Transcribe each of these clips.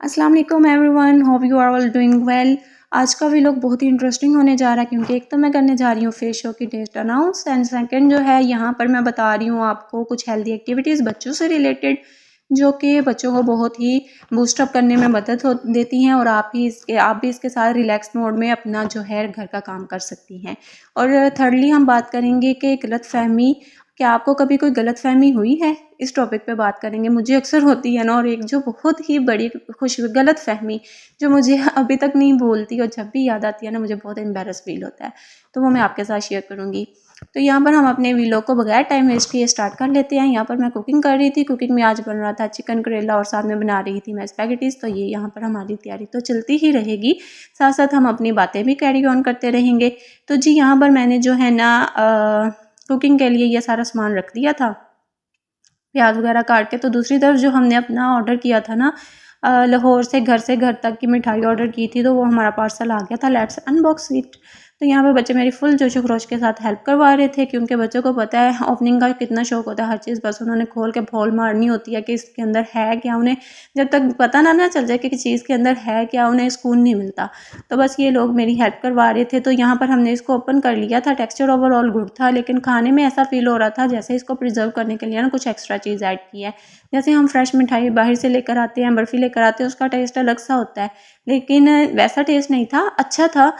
अस्सलाम वालेकुम everyone, hope you are all doing well. आज का व्लॉग बहुत ही इंटरेस्टिंग होने जा रहा है क्योंकि एक तो मैं करने जा रही हूँ फेस शो की डेट अनाउंस एंड सेकंड जो है यहाँ पर मैं बता रही हूँ आपको कुछ हेल्दी एक्टिविटीज़ बच्चों से रिलेटेड जो कि बच्चों को बहुत ही बूस्ट अप करने में मदद हो देती हैं और आप भी इसके साथ रिलैक्स मोड में अपना जो है घर का काम कर सकती हैं। और थर्डली हम बात करेंगे कि गलतफहमी, क्या आपको कभी कोई गलतफहमी हुई है, इस टॉपिक पे बात करेंगे। मुझे अक्सर होती है ना, और एक जो बहुत ही बड़ी खुश गलतफहमी जो मुझे अभी तक नहीं भूलती और जब भी याद आती है ना मुझे बहुत एम्बेरस फील होता है, तो वो मैं आपके साथ शेयर करूँगी। तो यहाँ पर हम अपने व्लॉग को बगैर टाइम वेस्ट किए स्टार्ट कर लेते हैं। यहाँ पर मैं कुकिंग कर रही थी। कुकिंग में आज बन रहा था चिकन करेला और साथ में बना रही थी मैं स्पैगेटीज़। तो ये यहाँ पर हमारी तैयारी तो चलती ही रहेगी, साथ साथ हम अपनी बातें भी कैरी ऑन करते रहेंगे। तो जी यहाँ पर मैंने जो है ना कुकिंग के लिए ये सारा सामान रख दिया था, प्याज वगैरह काट के। तो दूसरी तरफ जो हमने अपना ऑर्डर किया था ना, लाहौर से घर तक की मिठाई ऑर्डर की थी, तो वो हमारा पार्सल आ गया था। Let's unbox it. तो यहाँ पे बच्चे मेरी फुल जोशो खरोश के साथ हेल्प करवा रहे थे क्योंकि बच्चों को पता है ओपनिंग का कितना शौक होता है। हर चीज़ बस उन्होंने खोल के फॉल मारनी होती है कि इसके अंदर है क्या। उन्हें जब तक पता ना चल जाए कि चीज़ के अंदर है क्या, उन्हें सुकून नहीं मिलता। तो बस ये लोग मेरी हेल्प करवा रहे थे। तो यहाँ पर हमने इसको ओपन कर लिया था। टेक्सचर ओवरऑल गुड था, लेकिन खाने में ऐसा फील हो रहा था जैसे इसको प्रिजर्व करने के लिए ना कुछ एक्स्ट्रा चीज़ ऐड की है। जैसे हम फ्रेश मिठाई बाहर से लेकर आते हैं, बर्फ़ी लेकर आते हैं, उसका टेस्ट अलग सा होता है, लेकिन वैसा टेस्ट नहीं था। अच्छा था,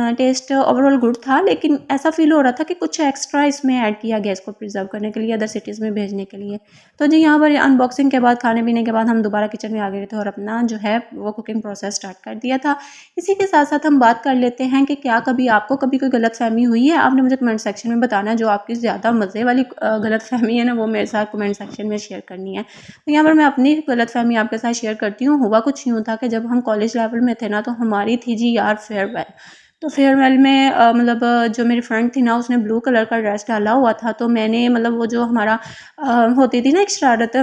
टेस्ट ओवरऑल गुड था, लेकिन ऐसा फील हो रहा था कि कुछ एक्स्ट्रा इसमें ऐड किया गया इसको प्रिजर्व करने के लिए, अदर सिटीज़ में भेजने के लिए। तो जी यहाँ पर अनबॉक्सिंग के बाद, खाने पीने के बाद हम दोबारा किचन में आ गए थे और अपना जो है वो कुकिंग प्रोसेस स्टार्ट कर दिया था। इसी के साथ साथ हम बात कर लेते हैं कि क्या कभी आपको कभी कोई गलतफहमी हुई है। आपने मुझे कमेंट सेक्शन में बताना है, जो आपकी ज़्यादा मज़े वाली गलतफहमी है ना वो मेरे साथ कमेंट सेक्शन में शेयर करनी है। तो यहाँ पर मैं अपनी गलतफहमी आपके साथ शेयर करती हूँ। हुआ कुछ यूँ था कि जब हम कॉलेज लेवल में थे ना, तो हमारी थी जी यार फेयरवेल। तो फेयरवेल में जो मेरी फ्रेंड थी ना, उसने ब्लू कलर का ड्रेस डाला हुआ था। तो मैंने वो जो हमारा होती थी ना एक शरारत,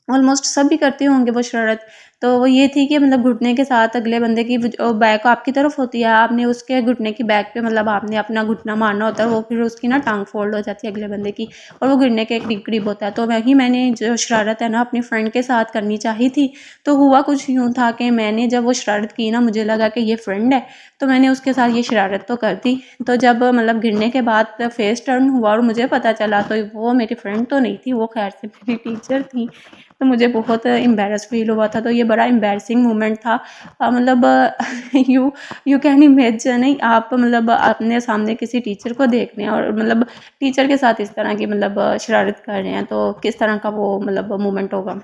ऑलमोस्ट सब भी करते होंगे वो शरारत। तो वो ये थी कि घुटने के साथ अगले बंदे की बैक आपकी तरफ होती है, आपने उसके घुटने की बैक पे आपने अपना घुटना मारना होता है, वो फिर उसकी ना टांग फोल्ड हो जाती है अगले बंदे की, और वो गिरने के करीब करीब होता है। तो मैंने जो शरारत है ना अपनी फ्रेंड के साथ करनी चाही थी। तो हुआ कुछ यूँ था कि मैंने जब वो शरारत की ना, मुझे लगा कि ये फ्रेंड है, तो मैंने उसके साथ ये शरारत तो कर दी। तो जब गिरने के बाद फेस टर्न हुआ और मुझे पता चला, तो वो मेरी फ्रेंड तो नहीं थी, वो खैर से मेरी टीचर थी। तो मुझे बहुत एम्बेरस फील हुआ था। तो ये बड़ा एम्बेरसिंग मोमेंट था। यू यू कैन इमेजिन नहीं आप, अपने सामने किसी टीचर को देख रहे हैं और टीचर के साथ इस तरह की शरारत कर रहे हैं, तो किस तरह का वो मोमेंट होगा,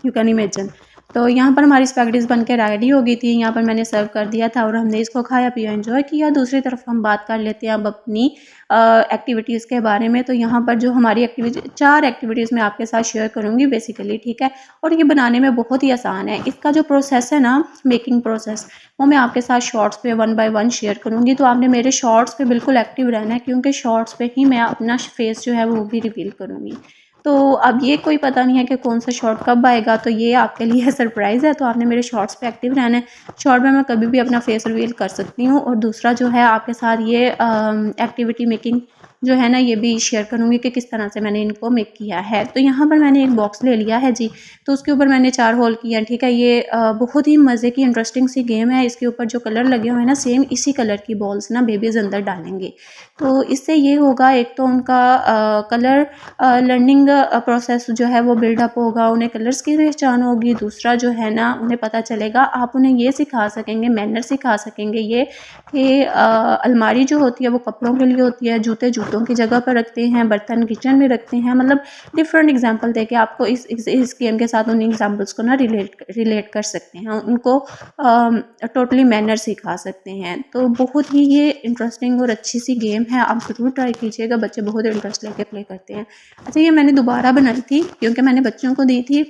यू कैन इमेजिन। तो यहाँ पर हमारी स्पैगेटीज़ बन के रेडी हो गई थी। यहाँ पर मैंने सर्व कर दिया था और हमने इसको खाया पिया एंजॉय किया। दूसरी तरफ हम बात कर लेते हैं अब अपनी एक्टिविटीज़ के बारे में। तो यहाँ पर जो हमारी एक्टिविटी, 4 एक्टिविटीज़ मैं आपके साथ शेयर करूँगी बेसिकली, ठीक है। और ये बनाने में बहुत ही आसान है। इसका जो प्रोसेस है ना, मेकिंग प्रोसेस, वो मैं आपके साथ शॉर्ट्स पे 1 बाय 1 शेयर करूँगी। तो आपने मेरे शॉर्ट्स पे बिल्कुल एक्टिव रहना है क्योंकि शॉर्ट्स पे ही मैं अपना फेस जो है वो भी रिवील करूँगी। तो अब ये कोई पता नहीं है कि कौन सा शॉर्ट कब आएगा, तो ये आपके लिए सरप्राइज़ है। तो आपने मेरे शॉर्ट्स पे एक्टिव रहना है। शॉर्ट में मैं कभी भी अपना फेस रिवील कर सकती हूँ। और दूसरा जो है आपके साथ ये एक्टिविटी मेकिंग जो है ना, ये भी शेयर करूँगी कि किस तरह से मैंने इनको मेक किया है। तो यहाँ पर मैंने एक बॉक्स ले लिया है जी। तो उसके ऊपर मैंने 4 होल किए हैं, ठीक है। ये बहुत ही मज़े की इंटरेस्टिंग सी गेम है। इसके ऊपर जो कलर लगे हुए हैं ना, सेम इसी कलर की बॉल्स ना बेबीज़ अंदर डालेंगे। तो इससे ये होगा, एक तो उनका कलर लर्निंग प्रोसेस जो है वो बिल्डअप होगा, उन्हें कलर्स की पहचान होगी। दूसरा जो है ना, उन्हें पता चलेगा, आप उन्हें ये सिखा सकेंगे, मैनर सिखा सकेंगे ये कि अलमारी जो होती है वो कपड़ों के लिए होती है, जूते जूतों की जगह पर रखते हैं, बर्तन किचन में रखते हैं। डिफरेंट एग्जांपल देके आपको इस गेम के साथ उन एग्जांपल्स को ना रिलेट कर सकते हैं, उनको टोटली मैनर सिखा सकते हैं। तो बहुत ही ये इंटरेस्टिंग और अच्छी सी गेम है, आप ज़रूर ट्राई कीजिएगा। बच्चे बहुत इंटरेस्ट लेके प्ले करते हैं। अच्छा, ये मैंने दोबारा बनाई थी क्योंकि मैंने बच्चों को दी थी।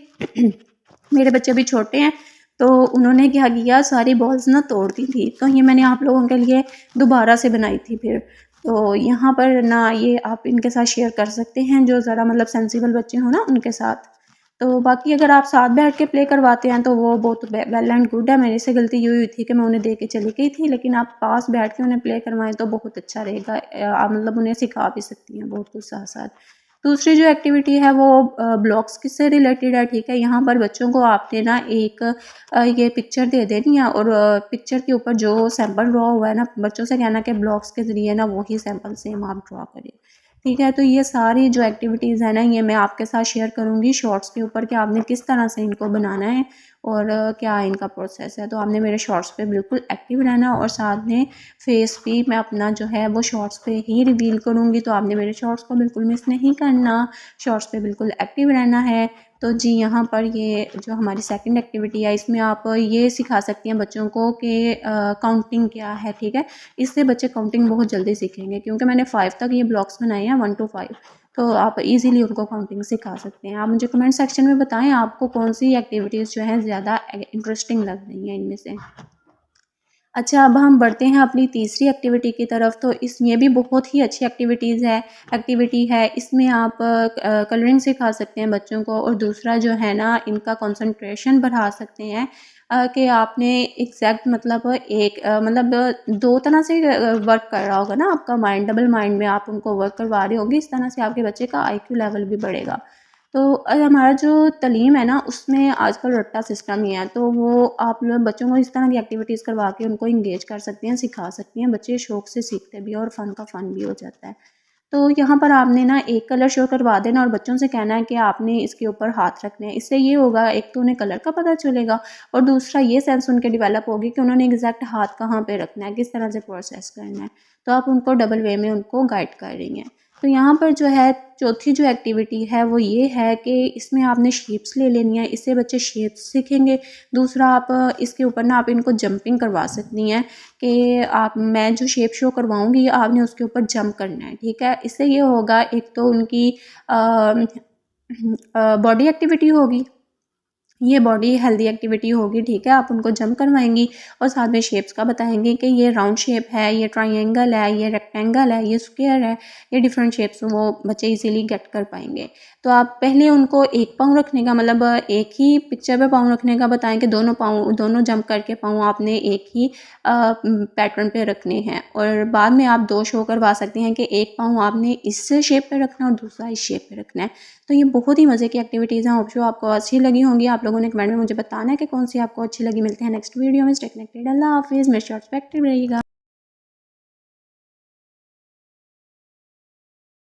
मेरे बच्चे भी छोटे हैं, तो उन्होंने क्या किया, सारी बॉल्स ना तोड़ दी थी। तो ये मैंने आप लोगों के लिए दोबारा से बनाई थी फिर। तो यहाँ पर ना ये आप इनके साथ शेयर कर सकते हैं, जो ज़रा सेंसिबल बच्चे हों ना उनके साथ। तो बाकी अगर आप साथ बैठ के प्ले करवाते हैं तो वो बहुत वेल एंड गुड है। मेरे से गलती ये हुई थी कि मैं उन्हें दे के चली गई थी, लेकिन आप पास बैठ के उन्हें प्ले करवाएं तो बहुत अच्छा रहेगा। आप उन्हें सिखा भी सकती हैं बहुत कुछ साथ साथ। दूसरी जो एक्टिविटी है वो ब्लॉक्स किससे रिलेटेड है, ठीक है। यहाँ पर बच्चों को आपने ना एक ये पिक्चर दे देनी है और पिक्चर के ऊपर जो सैंपल ड्रॉ हुआ है ना, बच्चों से कहना कि ब्लॉक्स के ज़रिए ना वही सैंपल सेम आप ड्रॉ करें, ठीक है। तो ये सारी जो एक्टिविटीज़ है ना, ये मैं आपके साथ शेयर करूँगी शॉर्ट्स के ऊपर कि आपने किस तरह से इनको बनाना है और क्या इनका प्रोसेस है। तो आपने मेरे शॉर्ट्स पे बिल्कुल एक्टिव रहना और साथ में फेस भी मैं अपना जो है वो शॉर्ट्स पे ही रिवील करूँगी, तो आपने मेरे शॉर्ट्स को बिल्कुल मिस नहीं करना, शॉर्ट्स पे बिल्कुल एक्टिव रहना है। तो जी यहाँ पर ये जो हमारी सेकंड एक्टिविटी है, इसमें आप ये सिखा सकती हैं बच्चों को कि काउंटिंग क्या है, ठीक है। इससे बच्चे काउंटिंग बहुत जल्दी सीखेंगे क्योंकि मैंने 5 तक ये ब्लॉक्स बनाए हैं, 1 to 5। तो आप इजीली उनको काउंटिंग सिखा सकते हैं। आप मुझे कमेंट सेक्शन में बताएं आपको कौन सी एक्टिविटीज़ जो हैं ज़्यादा इंटरेस्टिंग लग रही हैं इनमें से। अच्छा, अब हम बढ़ते हैं अपनी तीसरी एक्टिविटी की तरफ। तो इस ये भी बहुत ही अच्छी एक्टिविटी है। इसमें आप कलरिंग सिखा सकते हैं बच्चों को और दूसरा जो है ना, इनका कंसंट्रेशन बढ़ा सकते हैं कि आपने एग्जैक्ट मतलब मतलब दो तरह से वर्क कर रहा होगा ना आपका माइंड, डबल माइंड में आप उनको वर्क करवा रहे होंगे। इस तरह से आपके बच्चे का आईक्यू लेवल भी बढ़ेगा। तो हमारा जो तलीम है ना, उसमें आजकल रट्टा सिस्टम ही है, तो वो आप लोग बच्चों को इस तरह की एक्टिविटीज़ करवा के उनको इंगेज कर सकती हैं, सिखा सकती हैं। बच्चे शौक से सीखते भी हैं और फ़न का फ़न भी हो जाता है। तो यहाँ पर आपने ना एक कलर शो करवा देना और बच्चों से कहना है कि आपने इसके ऊपर हाथ रखने हैं। इससे ये होगा, एक तो उन्हें कलर का पता चलेगा और दूसरा ये सेंस उनके डेवलप होगी कि उन्होंने एग्जैक्ट हाथ कहाँ पे रखना है, किस तरह से प्रोसेस करना है। तो आप उनको डबल वे में उनको गाइड कर रही हैं। तो यहाँ पर जो है चौथी जो एक्टिविटी है वो ये है कि इसमें आपने शेप्स ले लेनी है, इससे बच्चे शेप्स सीखेंगे। दूसरा आप इसके ऊपर ना आप इनको जंपिंग करवा सकती हैं कि आप मैं जो शेप शो करवाऊँगी आपने उसके ऊपर जंप करना है, ठीक है। इससे ये होगा, एक तो उनकी बॉडी एक्टिविटी होगी, ये बॉडी हेल्दी एक्टिविटी होगी, ठीक है। आप उनको जंप करवाएंगी और साथ में शेप्स का बताएंगे कि ये राउंड शेप है, ये ट्रायंगल है, ये रेक्टेंगल है, ये स्क्वायर है। ये डिफरेंट शेप्स वो बच्चे इजीली गेट कर पाएंगे। तो आप पहले उनको एक पाँव रखने का मतलब एक ही पिक्चर पे पाँव रखने का बताएं कि दोनों जंप करके पाँव आपने एक ही पैटर्न पे रखने हैं और बाद में आप दो शो करवा सकते हैं कि एक पाँव आपने इस शेप पे रखना है और दूसरा इस शेप पे रखना है। तो ये बहुत ही मज़े की एक्टिविटीज़ हैं। होप सो आपको अच्छी लगी होंगी। आप लोगों ने कमेंट में मुझे बताना है कि कौन सी आपको अच्छी लगी। मिलते हैं नेक्स्ट वीडियो में। Stay connected. अल्लाह हाफिज़। मेरे शॉर्ट्स पे एक्टिव रहिएगा।